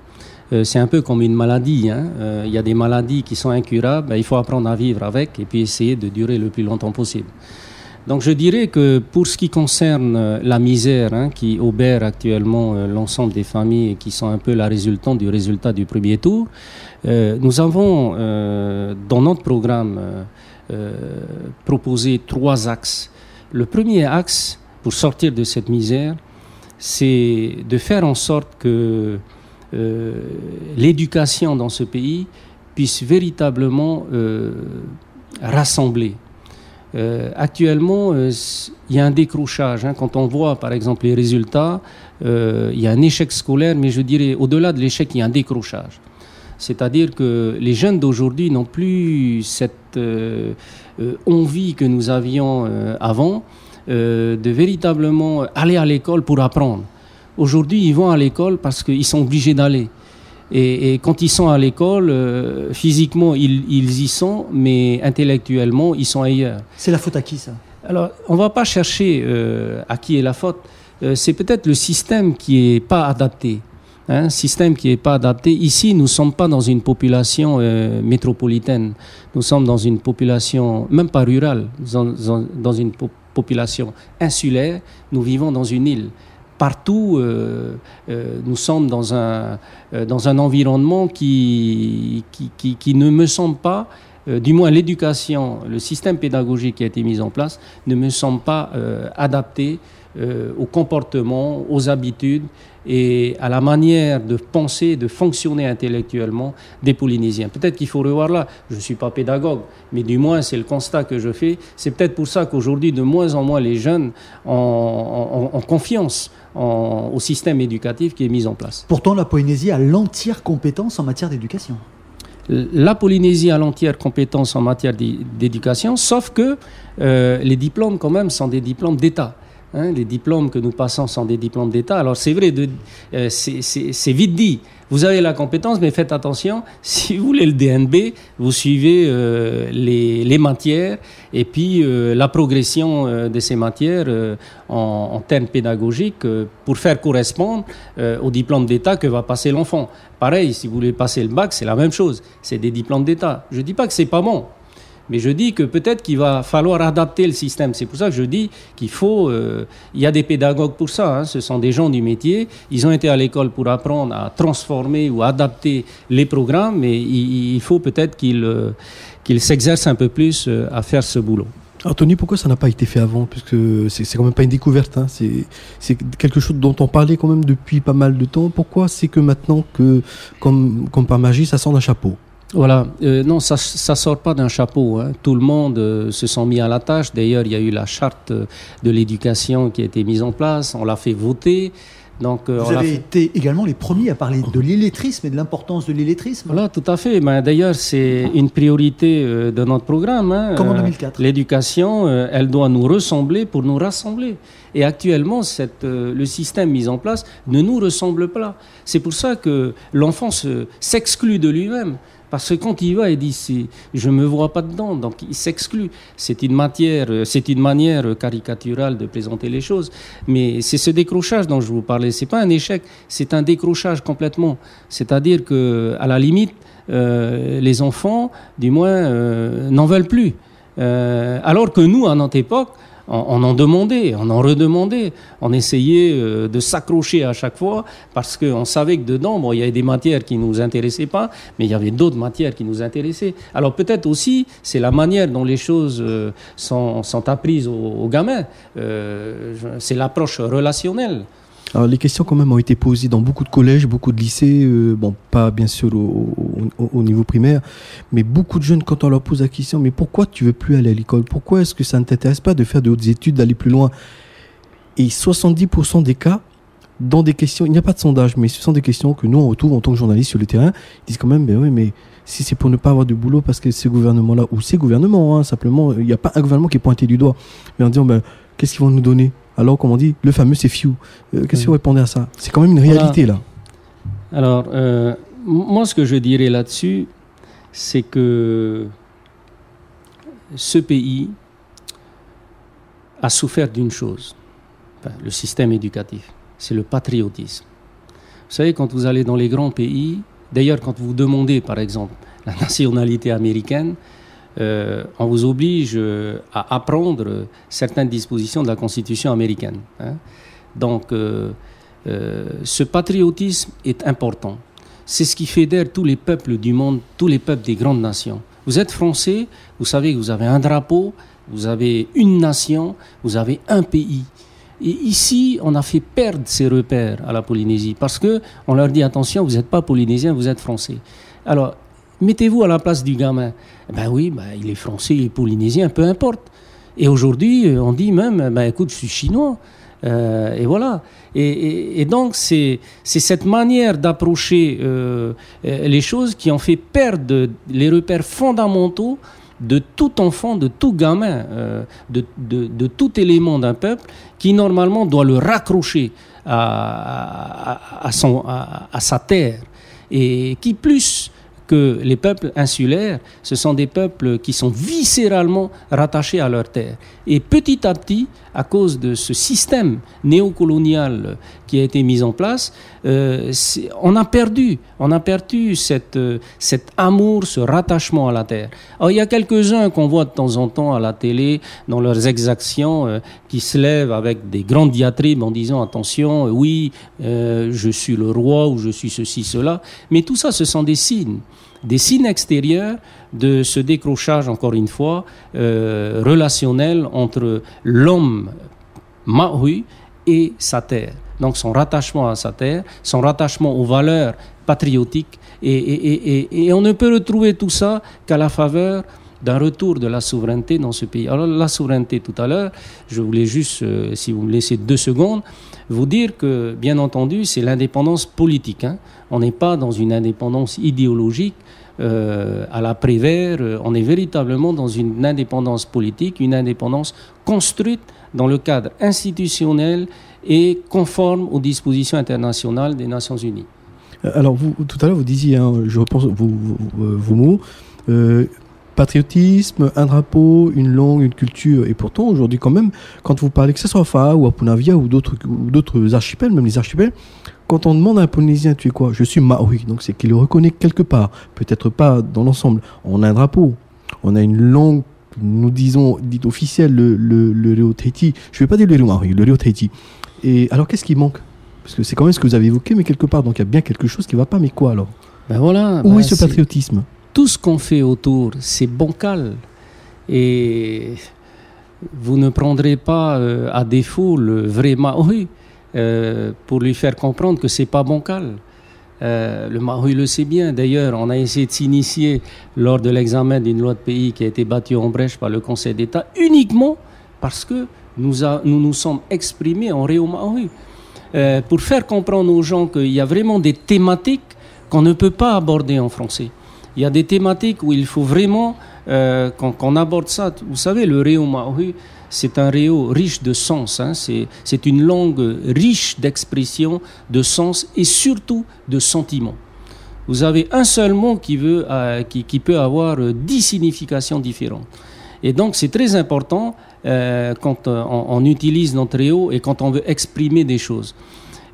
C'est un peu comme une maladie. Hein. Il y a des maladies qui sont incurables, il faut apprendre à vivre avec et puis essayer de durer le plus longtemps possible. Donc je dirais que pour ce qui concerne la misère qui obère actuellement l'ensemble des familles et qui sont un peu la résultante du résultat du premier tour, nous avons dans notre programme proposé 3 axes. Le premier axe pour sortir de cette misère, c'est de faire en sorte que l'éducation dans ce pays puisse véritablement rassembler. Actuellement, il y a un décrochage. Quand on voit, par exemple, les résultats, il y a un échec scolaire, mais je dirais, au-delà de l'échec, il y a un décrochage. C'est-à-dire que les jeunes d'aujourd'hui n'ont plus cette envie que nous avions avant de véritablement aller à l'école pour apprendre. Aujourd'hui, ils vont à l'école parce qu'ils sont obligés d'aller. Et quand ils sont à l'école, physiquement, ils y sont, mais intellectuellement, ils sont ailleurs. C'est la faute à qui, ça? Alors, on ne va pas chercher à qui est la faute. C'est peut-être le système qui n'est pas adapté. Système qui n'est pas adapté. Ici, nous ne sommes pas dans une population métropolitaine. Nous sommes dans une population, même pas rurale, dans une population insulaire. Nous vivons dans une île. Partout, nous sommes dans un environnement qui ne me semble pas, du moins l'éducation, le système pédagogique qui a été mis en place, ne me semble pas adapté au comportement, aux habitudes et à la manière de penser, de fonctionner intellectuellement des Polynésiens. Peut-être qu'il faut revoir là, je ne suis pas pédagogue, mais du moins c'est le constat que je fais. C'est peut-être pour ça qu'aujourd'hui, de moins en moins, les jeunes ont confiance au système éducatif qui est mis en place. Pourtant, la Polynésie a l'entière compétence en matière d'éducation. La Polynésie a l'entière compétence en matière d'éducation, sauf que les diplômes, quand même, sont des diplômes d'État. Les diplômes que nous passons sont des diplômes d'État. Alors c'est vrai, c'est vite dit. Vous avez la compétence, mais faites attention. Si vous voulez le DNB, vous suivez les matières et puis la progression de ces matières en termes pédagogiques pour faire correspondre au diplôme d'État que va passer l'enfant. Pareil, si vous voulez passer le bac, c'est la même chose. C'est des diplômes d'État. Je ne dis pas que c'est pas bon. Mais je dis que peut-être qu'il va falloir adapter le système. C'est pour ça que je dis qu'il faut... il y a des pédagogues pour ça. Ce sont des gens du métier. Ils ont été à l'école pour apprendre à transformer ou adapter les programmes. Mais il faut peut-être qu'ils s'exercent un peu plus à faire ce boulot. Anthony, pourquoi ça n'a pas été fait avant? Puisque c'est quand même pas une découverte. C'est quelque chose dont on parlait quand même depuis pas mal de temps. Pourquoi c'est que maintenant, comme par magie, ça sort d'un chapeau? Voilà, non, ça sort pas d'un chapeau. Tout le monde se sont mis à la tâche. D'ailleurs, il y a eu la charte de l'éducation qui a été mise en place. On l'a fait voter. Donc, vous avez été également les premiers à parler de l'illettrisme et de l'importance de l'illettrisme. Voilà, tout à fait. D'ailleurs, c'est une priorité de notre programme. Comme en 2004. L'éducation, elle doit nous ressembler pour nous rassembler. Et actuellement, le système mis en place ne nous ressemble pas. C'est pour ça que l'enfant s'exclut de lui-même. Parce que quand il va, il dit je me vois pas dedans, donc il s'exclut. C'est une manière caricaturale de présenter les choses. Mais c'est ce décrochage dont je vous parlais. C'est pas un échec, c'est un décrochage complètement. C'est-à-dire que, à la limite, les enfants, du moins, n'en veulent plus. Alors que nous, à notre époque, on en demandait, on en redemandait, on essayait de s'accrocher à chaque fois parce qu'on savait que dedans, il y avait des matières qui ne nous intéressaient pas, mais il y avait d'autres matières qui nous intéressaient. Alors peut-être aussi, c'est la manière dont les choses sont apprises aux gamins, c'est l'approche relationnelle. Alors, les questions quand même ont été posées dans beaucoup de collèges, beaucoup de lycées, pas bien sûr au niveau primaire, mais beaucoup de jeunes, quand on leur pose la question, mais pourquoi tu veux plus aller à l'école? Pourquoi est-ce que ça ne t'intéresse pas de faire de hautes études, d'aller plus loin? Et 70% des cas, dans des questions, il n'y a pas de sondage, mais ce sont des questions que nous on retrouve en tant que journalistes sur le terrain, ils disent quand même, mais si c'est pour ne pas avoir de boulot parce que ce gouvernement-là, ou ces gouvernements, simplement, il n'y a pas un gouvernement qui est pointé du doigt, mais en disant, qu'est-ce qu'ils vont nous donner? Alors, comme on dit, le fameux c'est few. Qu'est-ce que vous répondez à ça? C'est quand même une réalité, là. Alors, moi, ce que je dirais là-dessus, c'est que ce pays a souffert d'une chose, le système éducatif, c'est le patriotisme. Vous savez, quand vous allez dans les grands pays, d'ailleurs quand vous demandez par exemple la nationalité américaine, on vous oblige à apprendre certaines dispositions de la Constitution américaine. Donc, ce patriotisme est important. C'est ce qui fédère tous les peuples du monde, tous les peuples des grandes nations. Vous êtes français, vous savez que vous avez un drapeau, vous avez une nation, vous avez un pays. Et ici, on a fait perdre ces repères à la Polynésie parce qu'on leur dit attention, vous n'êtes pas polynésien, vous êtes français. Alors, mettez-vous à la place du gamin. Ben oui, il est français, il est polynésien, peu importe. Et aujourd'hui, on dit même, écoute, je suis chinois. Et voilà. Et donc, c'est cette manière d'approcher les choses qui ont fait perdre les repères fondamentaux de tout enfant, de tout gamin, de tout élément d'un peuple qui, normalement, doit le raccrocher à sa terre. Et qui plus que les peuples insulaires, ce sont des peuples qui sont viscéralement rattachés à leur terre. Et petit à petit, à cause de ce système néocolonial qui a été mis en place, on a perdu cet amour, ce rattachement à la terre. Alors, il y a quelques-uns qu'on voit de temps en temps à la télé, dans leurs exactions, qui se lèvent avec des grandes diatribes en disant attention, oui, je suis le roi ou je suis ceci, cela. Mais tout ça, ce sont des signes extérieurs de ce décrochage, encore une fois, relationnel entre l'homme maori et sa terre. Donc son rattachement à sa terre, son rattachement aux valeurs patriotiques. Et on ne peut retrouver tout ça qu'à la faveur d'un retour de la souveraineté dans ce pays. Alors la souveraineté, tout à l'heure, je voulais juste, si vous me laissez 2 secondes, vous dire que, bien entendu, c'est l'indépendance politique. On n'est pas dans une indépendance idéologique à la Prévert. On est véritablement dans une indépendance politique, une indépendance construite dans le cadre institutionnel et conforme aux dispositions internationales des Nations Unies. Alors, tout à l'heure, vous disiez, je repense vos mots, patriotisme, un drapeau, une langue, une culture. Et pourtant, aujourd'hui, quand même, quand vous parlez, que ce soit à Faa ou à Punavia ou d'autres archipels, même les archipels, quand on demande à un Polynésien, tu es quoi ? Je suis Maori. Donc, c'est qu'il le reconnaît quelque part. Peut-être pas dans l'ensemble. On a un drapeau. On a une langue, nous disons, dite officielle, le Reo Tahiti. Je ne vais pas dire le Reo Maori, le Reo Tahiti. Et alors, qu'est-ce qui manque ? Parce que c'est quand même ce que vous avez évoqué, mais quelque part. Donc, il y a bien quelque chose qui ne va pas. Mais quoi, alors ? Où est ce patriotisme ? Tout ce qu'on fait autour, c'est bancal. Et vous ne prendrez pas à défaut le vrai Maori pour lui faire comprendre que c'est pas bancal. Le Maori le sait bien. D'ailleurs, on a essayé de s'initier lors de l'examen d'une loi de pays qui a été battue en brèche par le Conseil d'État uniquement parce que nous nous sommes exprimés en Reo Maori. Pour faire comprendre aux gens qu'il y a vraiment des thématiques qu'on ne peut pas aborder en français. Il y a des thématiques où il faut vraiment qu'on aborde ça. Vous savez, le Reo Maori, c'est un Reo riche de sens. C'est une langue riche d'expression, de sens et surtout de sentiments. Vous avez un seul mot qui peut avoir 10 significations différentes. Et donc, c'est très important quand on utilise notre Reo et quand on veut exprimer des choses.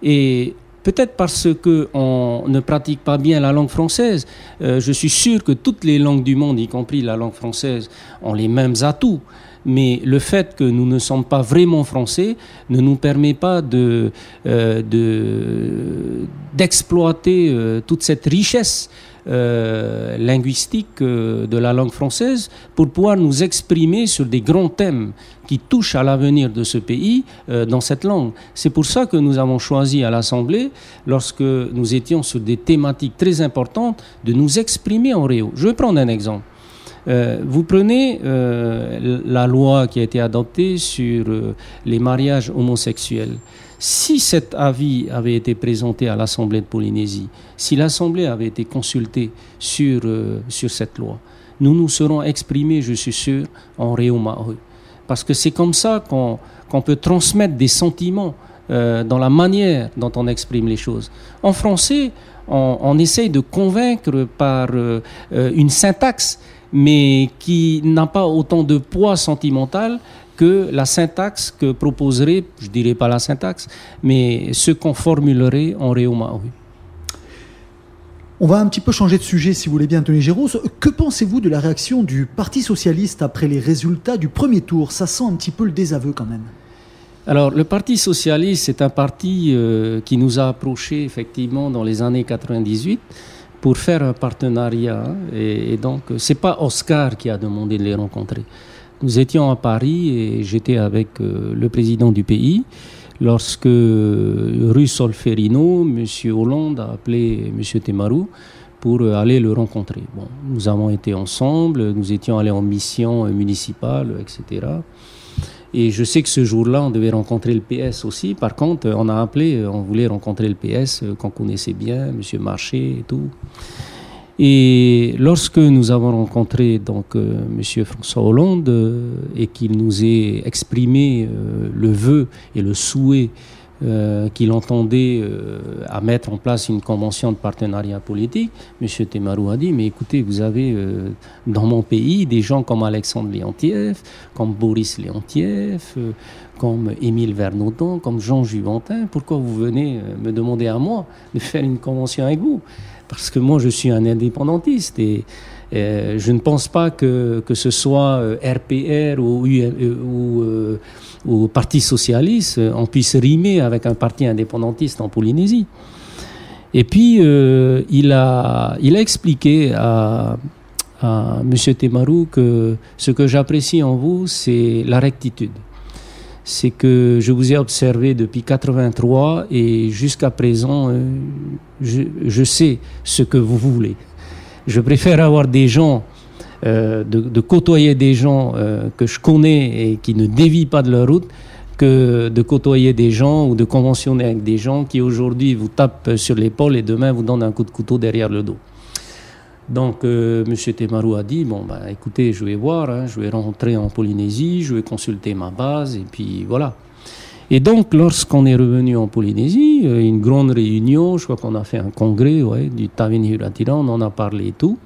Et peut-être parce qu'on ne pratique pas bien la langue française. Je suis sûr que toutes les langues du monde, y compris la langue française, ont les mêmes atouts. Mais le fait que nous ne sommes pas vraiment français ne nous permet pas d'exploiter toute cette richesse linguistique de la langue française pour pouvoir nous exprimer sur des grands thèmes qui touchent à l'avenir de ce pays dans cette langue. C'est pour ça que nous avons choisi à l'Assemblée, lorsque nous étions sur des thématiques très importantes, de nous exprimer en Reo. Je vais prendre un exemple. Vous prenez la loi qui a été adoptée sur les mariages homosexuels. Si cet avis avait été présenté à l'Assemblée de Polynésie, si l'Assemblée avait été consultée sur cette loi, nous nous serons exprimés, je suis sûr, en Reo Maori. Parce que c'est comme ça qu'on peut transmettre des sentiments dans la manière dont on exprime les choses. En français, on essaye de convaincre par une syntaxe, mais qui n'a pas autant de poids sentimental que la syntaxe que proposerait, je dirais pas la syntaxe, mais ce qu'on formulerait en Réo Maori. On va un petit peu changer de sujet, si vous voulez bien, Tony Géraud. Que pensez-vous de la réaction du Parti socialiste après les résultats du premier tour? Ça sent un petit peu le désaveu quand même. Alors, le Parti socialiste, c'est un parti qui nous a approchés effectivement dans les années 98 pour faire un partenariat. Et donc, c'est pas Oscar qui a demandé de les rencontrer. Nous étions à Paris et j'étais avec le président du pays lorsque rue Solferino, M. Hollande a appelé M. Temaru pour aller le rencontrer. Bon, nous avons été ensemble, nous étions allés en mission municipale, etc. Et je sais que ce jour-là, on devait rencontrer le PS aussi. Par contre, on a appelé, on voulait rencontrer le PS qu'on connaissait bien, M. Marché et tout. Et lorsque nous avons rencontré donc M. François Hollande et qu'il nous ait exprimé le vœu et le souhait qu'il entendait à mettre en place une convention de partenariat politique, M. Temaru a dit, mais écoutez, vous avez dans mon pays des gens comme Alexandre Léontiev, comme Boris Léontiev, comme Émile Vernodon, comme Jean Juventin, pourquoi vous venez me demander à moi de faire une convention avec vous ? Parce que moi, je suis un indépendantiste et je ne pense pas que ce soit RPR ou Parti socialiste, on puisse rimer avec un parti indépendantiste en Polynésie. Et puis, il a expliqué à M. Temaru que ce que j'apprécie en vous, c'est la rectitude. C'est que je vous ai observé depuis 83 et jusqu'à présent, je sais ce que vous voulez. Je préfère avoir des gens, de côtoyer des gens que je connais et qui ne dévient pas de leur route, que de côtoyer des gens ou de conventionner avec des gens qui aujourd'hui vous tapent sur l'épaule et demain vous donnent un coup de couteau derrière le dos. Donc, M. Temaru a dit, bon, bah, écoutez, je vais voir, hein, je vais rentrer en Polynésie, je vais consulter ma base, et puis voilà. Et donc, lorsqu'on est revenu en Polynésie, une grande réunion, je crois qu'on a fait un congrès du Tawini Huratira, on en a parlé et tout.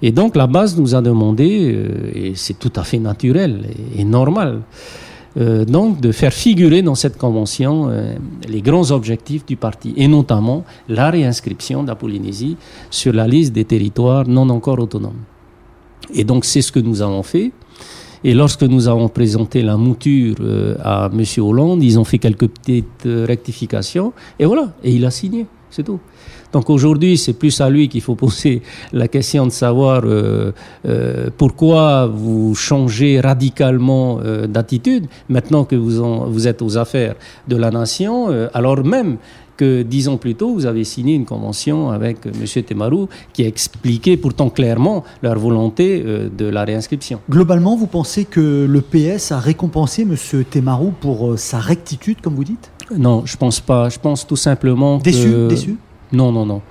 Et donc, la base nous a demandé, et c'est tout à fait naturel et normal, donc de faire figurer dans cette convention les grands objectifs du parti, et notamment la réinscription de la Polynésie sur la liste des territoires non encore autonomes. Et donc c'est ce que nous avons fait. Et lorsque nous avons présenté la mouture à M. Hollande, ils ont fait quelques petites rectifications, et voilà, et il a signé, c'est tout. Donc aujourd'hui, c'est plus à lui qu'il faut poser la question de savoir pourquoi vous changez radicalement d'attitude maintenant que vous êtes aux affaires de la nation, alors même que 10 ans plus tôt, vous avez signé une convention avec M. Temaru qui expliquait pourtant clairement leur volonté de la réinscription. Globalement, vous pensez que le PS a récompensé M. Temaru pour sa rectitude, comme vous dites ? Non, je pense pas. Je pense tout simplement Déçu ? Non.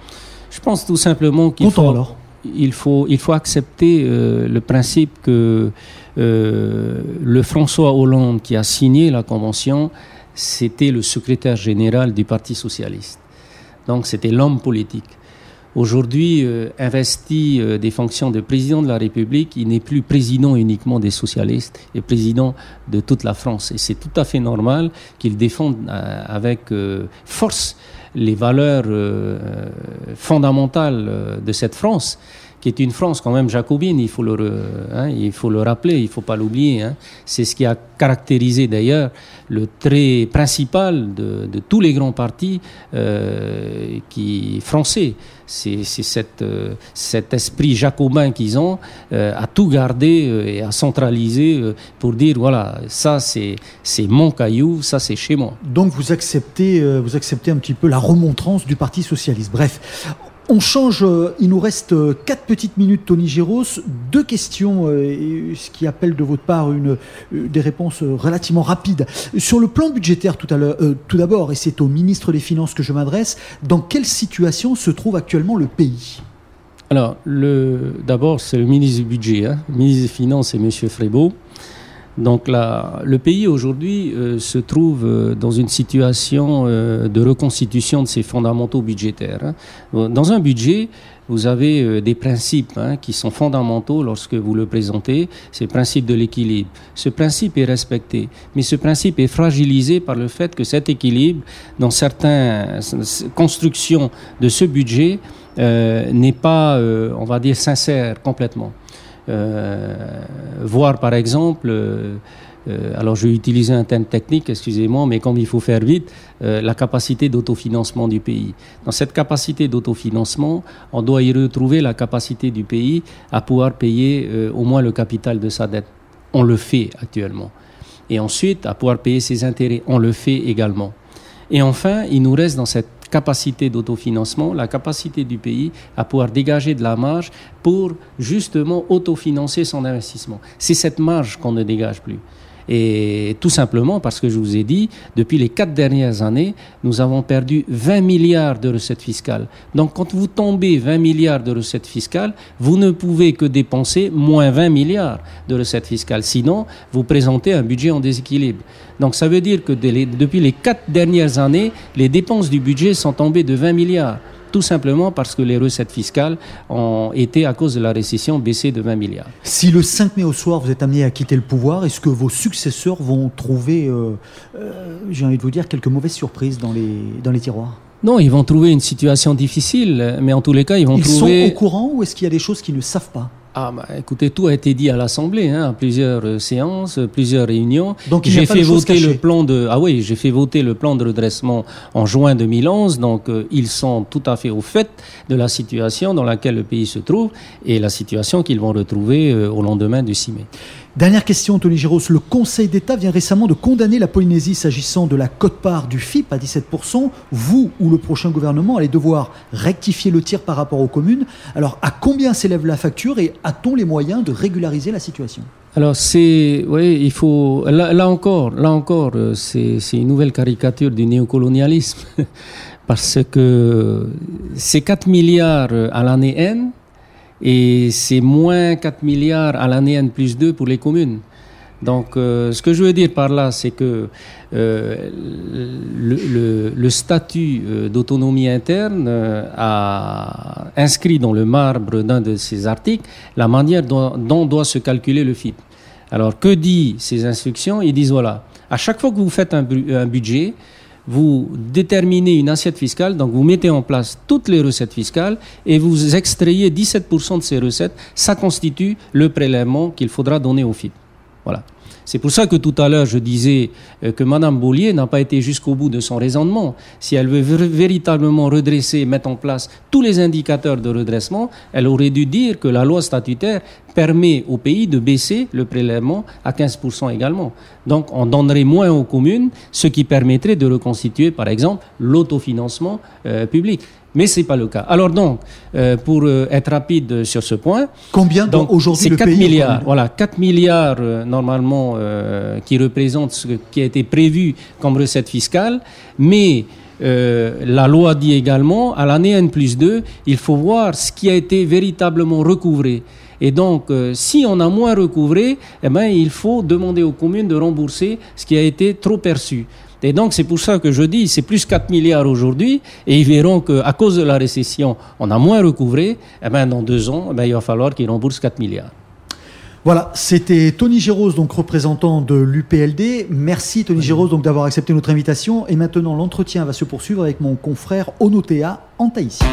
Je pense tout simplement qu'il faut accepter le principe que le François Hollande qui a signé la convention, c'était le secrétaire général du Parti socialiste. Donc c'était l'homme politique. Aujourd'hui, investi des fonctions de président de la République, il n'est plus président uniquement des socialistes, il est président de toute la France. Et c'est tout à fait normal qu'il défende avec force les valeurs fondamentales de cette France, qui est une France quand même jacobine, il faut le rappeler, il ne faut pas l'oublier. Hein. C'est ce qui a caractérisé d'ailleurs le trait principal de tous les grands partis français. C'est cet esprit jacobin qu'ils ont à tout garder et à centraliser pour dire voilà, ça c'est mon caillou, ça c'est chez moi. Donc vous acceptez un petit peu la remontrance du Parti socialiste. Bref. On change, il nous reste 4 petites minutes, Tony Géraud. 2 questions, ce qui appelle de votre part des réponses relativement rapides. Sur le plan budgétaire, tout d'abord, et c'est au ministre des Finances que je m'adresse, dans quelle situation se trouve actuellement le pays ? Alors, d'abord, c'est le ministre du Budget, le ministre des Finances, c'est M. Frébault. Donc le pays aujourd'hui se trouve dans une situation de reconstitution de ses fondamentaux budgétaires. Dans un budget, vous avez des principes qui sont fondamentaux lorsque vous le présentez. C'est le principe de l'équilibre. Ce principe est respecté, mais ce principe est fragilisé par le fait que cet équilibre, dans certaines constructions de ce budget, n'est pas, on va dire, sincère complètement. Voir par exemple, alors je vais utiliser un terme technique, excusez-moi, mais comme il faut faire vite, la capacité d'autofinancement du pays. Dans cette capacité d'autofinancement, on doit y retrouver la capacité du pays à pouvoir payer au moins le capital de sa dette. On le fait actuellement. Et ensuite, à pouvoir payer ses intérêts. On le fait également. Et enfin, il nous reste dans cette capacité d'autofinancement, la capacité du pays à pouvoir dégager de la marge pour justement autofinancer son investissement. C'est cette marge qu'on ne dégage plus. Et tout simplement parce que je vous ai dit, depuis les 4 dernières années, nous avons perdu 20 milliards de recettes fiscales. Donc quand vous tombez 20 milliards de recettes fiscales, vous ne pouvez que dépenser moins 20 milliards de recettes fiscales. Sinon, vous présentez un budget en déséquilibre. Donc ça veut dire que depuis les 4 dernières années, les dépenses du budget sont tombées de 20 milliards. Tout simplement parce que les recettes fiscales ont été, à cause de la récession, baissées de 20 milliards. Si le 5 mai au soir, vous êtes amené à quitter le pouvoir, est-ce que vos successeurs vont trouver, j'ai envie de vous dire, quelques mauvaises surprises dans les tiroirs ? Non, ils vont trouver une situation difficile, mais en tous les cas, ils vont trouver... Ils sont au courant ou est-ce qu'il y a des choses qu'ils ne savent pas ? Écoutez, tout a été dit à l'Assemblée, à plusieurs séances, plusieurs réunions. Donc j'ai fait voter le plan j'ai fait voter le plan de redressement en juin 2011. Donc ils sont tout à fait au fait de la situation dans laquelle le pays se trouve et la situation qu'ils vont retrouver au lendemain du 6 mai. Dernière question, Tony Giros. Le Conseil d'État vient récemment de condamner la Polynésie s'agissant de la quote-part du FIP à 17%. Vous ou le prochain gouvernement allez devoir rectifier le tir par rapport aux communes. Alors, à combien s'élève la facture et a-t-on les moyens de régulariser la situation ? Alors il faut là encore, c'est une nouvelle caricature du néocolonialisme parce que c'est 4 milliards à l'année N. Et c'est moins 4 milliards à l'année N plus 2 pour les communes. Donc, ce que je veux dire par là, c'est que le statut d'autonomie interne a inscrit dans le marbre d'un de ses articles la manière dont doit se calculer le FIP. Alors, que dit ces instructions ? Ils disent, voilà, à chaque fois que vous faites un budget, vous déterminez une assiette fiscale, donc vous mettez en place toutes les recettes fiscales et vous extrayez 17% de ces recettes. Ça constitue le prélèvement qu'il faudra donner au FIP. Voilà. C'est pour ça que tout à l'heure, je disais que Mme Beaulier n'a pas été jusqu'au bout de son raisonnement. Si elle veut véritablement redresser, mettre en place tous les indicateurs de redressement, elle aurait dû dire que la loi statutaire permet au pays de baisser le prélèvement à 15% également. Donc, on donnerait moins aux communes, ce qui permettrait de reconstituer, par exemple, l'autofinancement public. Mais ce n'est pas le cas. Alors donc, pour être rapide sur ce point... Combien donc, aujourd'hui le pays... C'est 4 milliards. Voilà, 4 milliards normalement qui représentent ce qui a été prévu comme recette fiscale. Mais la loi dit également, à l'année N plus 2, il faut voir ce qui a été véritablement recouvré. Et donc, si on a moins recouvré, il faut demander aux communes de rembourser ce qui a été trop perçu. Et donc, c'est pour ça que je dis, c'est plus 4 milliards aujourd'hui, et ils verront qu'à cause de la récession, on a moins recouvré, dans 2 ans, il va falloir qu'ils remboursent 4 milliards. Voilà, c'était Tony Giros, donc représentant de l'UPLD. Merci Tony Giros donc d'avoir accepté notre invitation. Et maintenant, l'entretien va se poursuivre avec mon confrère Onotea en Tahitien.